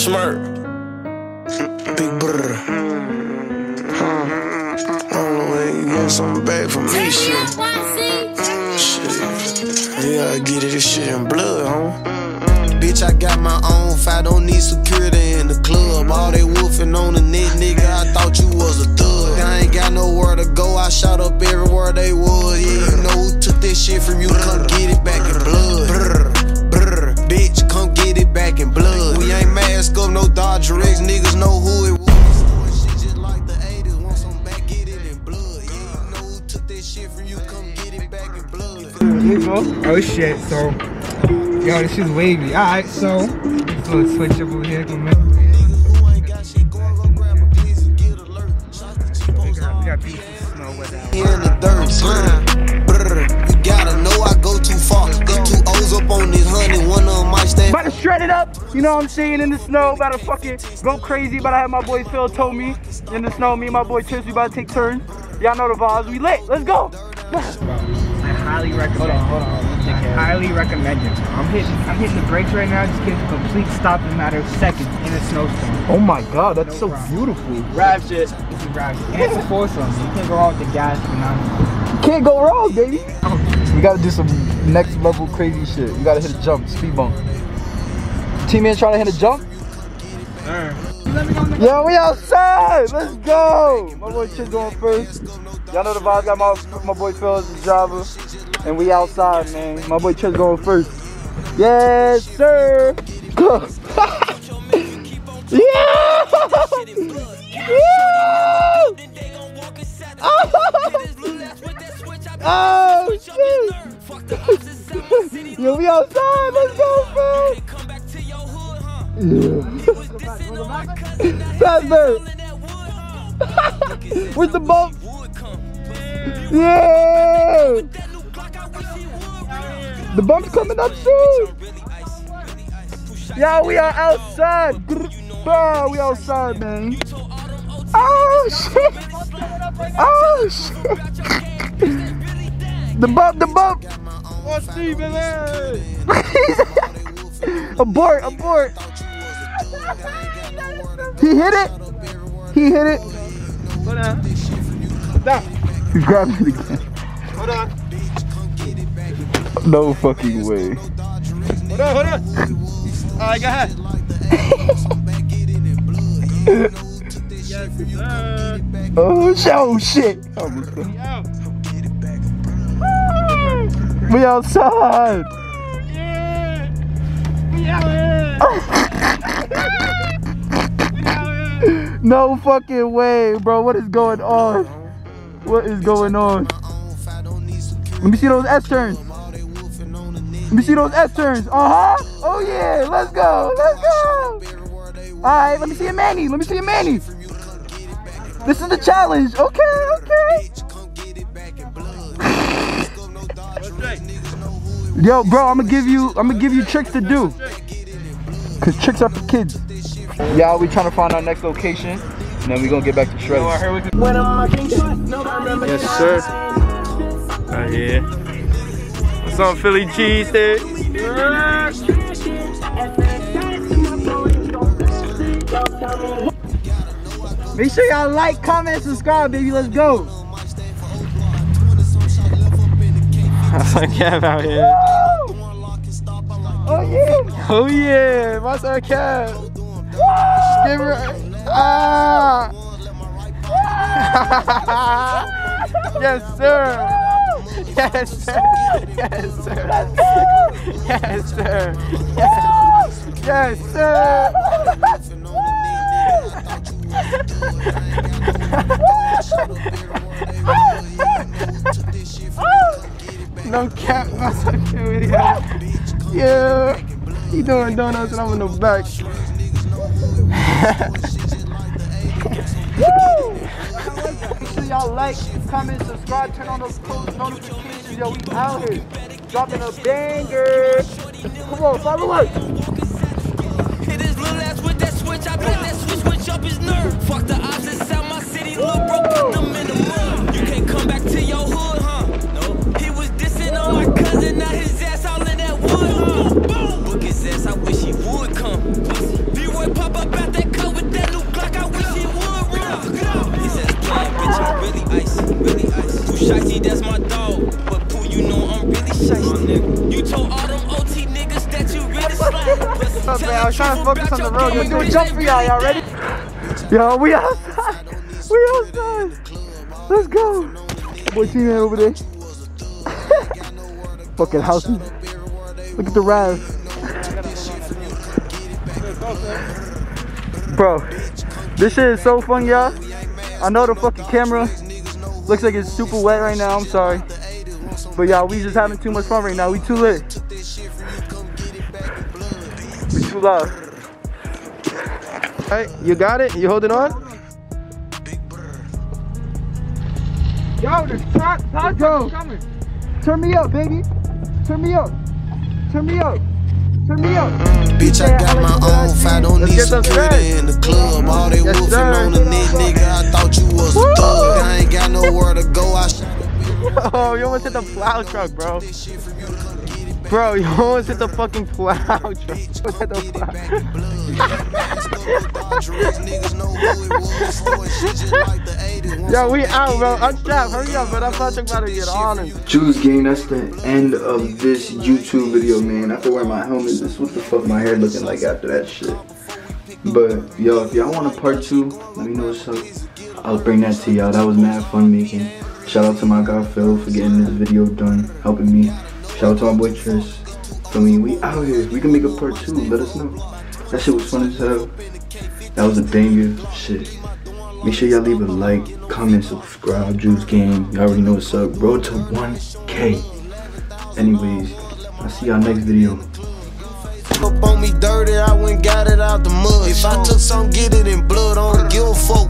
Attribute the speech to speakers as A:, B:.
A: Smirk. Big brr. I don't know when you get something back from me, shit. Shit. You gotta get it, this shit in blood, huh? Bitch, I got my own fight, don't need security in the club. All they wolfing on the net, nigga, I thought you was a thug. I ain't got nowhere to go, I shot up everywhere they was. Yeah, you know who took that shit from you, come get it back in blood. Brr, brr, bitch, come get it back in blood. We ain't mask up, no Dodger X, niggas know who it was. Shit just like the 80s, want some back, get it in blood. Yeah, you know who took that shit from you, come get it back in blood.
B: Oh shit, so yo, this shit's wavy. Alright, so let's go switch up over here. Come on.
A: In the dirt, you gotta know I go too far. Get 2 O's up on this honey, one of them might stand.
C: About to shred it up, you know what I'm saying, in the snow. About to fucking go crazy. About to have my boy Phil told me in the snow. Me and my boy Chris, we about to take turns. Y'all know the vibes. We lit. Let's go.
B: I highly recommend it. Hold on. I highly recommend it. I'm hitting the brakes right now. Just getting a complete stop in a matter of seconds in a snowstorm.
C: Oh my god, that's so beautiful. Rap shit.
B: This is rap shit. And it's a foursome. You can't go wrong with the gas phenomenon.
C: Can't go wrong, baby. We gotta do some next level crazy shit. You gotta hit a jump, speed bump. Teammate trying to hit a jump? Yo, we outside! Let's go! My boy Chip going first. Y'all know the vibes. Got my boy Phil as the driver. And we outside, man. My boy Chip's going first. Yes, sir! Go! Yeah! Yeah! Oh, shit! Yo, we outside! Let's go, Phil! Yeah. Faster! Where's the bump? Yeah! The bump's coming up soon! Yo, we are outside! Bro, we outside, man! Oh shit! Oh shit! The bump! Oh, Steven! Abort! He hit it!
B: Hold on. Stop.
C: He grabbed it again.
B: Hold on.
C: No fucking way.
B: Hold on. Alright, go ahead.
C: Oh shit! We outside!
B: Yeah! We out here!
C: No fucking way, bro. What is going on? What is going on? Let me see those S turns. Oh yeah, let's go. Alright, let me see a Manny. This is the challenge. Okay. Yo, bro, I'm gonna give you tricks to do. Cause tricks are for kids. Y'all, we trying to find our next location, and then we gonna get back to shredding.
D: Yes, sir. Right here. What's on Philly cheesesteak?
C: Make sure y'all like, comment, subscribe, baby. Let's go.
D: That's like Kev out here.
C: Oh yeah.
D: Oh yeah, my son Kev. Give her. Ah. Yes, sir. Yes, sir. Yes, sir. Yes, sir. Yes, sir. No cap, my son video. Yeah, he doing donuts and I'm in the back.
C: Make sure y'all like, comment, subscribe, turn on those post notifications. Yo, we out here dropping a banger. Come on, follow us.
E: Hit his little ass with that switch. I bet that switch up his nerve. Fuck the ops inside my city. Little bro, put them in the mud. You can't come back to your hood, huh? No. He was dissing on my cousin. Now his ass all in that wood, huh? Book his ass. I wish he would come. Be boy pop up out that cut with that new Glock. I wish he would run. He says, "Play, bitch, I'm really icy, really icy." Pooh Shicey, that's my dog, but Pooh, you know I'm really shicey. You told all them OT niggas that you really slime.
C: What's up, man? I was trying to focus on the road. Let's do a jump for y'all. Y'all ready? Yo, we outside. We outside. Let's go. Boy, see that over there? Fucking houses. Look at the Raz. Bro, this shit is so fun, y'all. I know the fucking camera looks like it's super wet right now. I'm sorry. But y'all, we just having too much fun right now. We too lit. We too loud.
D: Alright, you got it? You holding on?
B: Yo, the truck is coming.
C: Turn me up, baby. Turn me up. Turn me up. Turn me up.
A: Bitch, I got my own fight, don't need security in the club. All they wolfing on the net, nigga. I thought you was a thug. I ain't got nowhere to go.
D: Oh, you almost hit the plow truck, bro. Bro, you almost hit the fucking plow truck. Hit the plow. Yo, we out, bro. Unstrap, hurry up, bro. That plow truck about to get on him.
C: Juice gang, that's the end of this YouTube video, man. I have to wear my helmet. This is what the fuck my hair looking like after that shit. But yo, if y'all want a part 2, let me know what's up. I'll bring that to y'all. That was mad fun making. Shout out to my guy Phil for getting this video done, helping me. Shout out to my boy Tris. I mean, we out here. We can make a part 2. Let us know. That shit was fun as hell. That was a banger. Shit. Make sure y'all leave a like, comment, subscribe. Juice Gang. Y'all already know what's up. Road to 1K. Anyways, I'll see y'all next video.
A: Up on me dirty, I went got it out the mud. If I took some, get it in blood. I don't give a fuck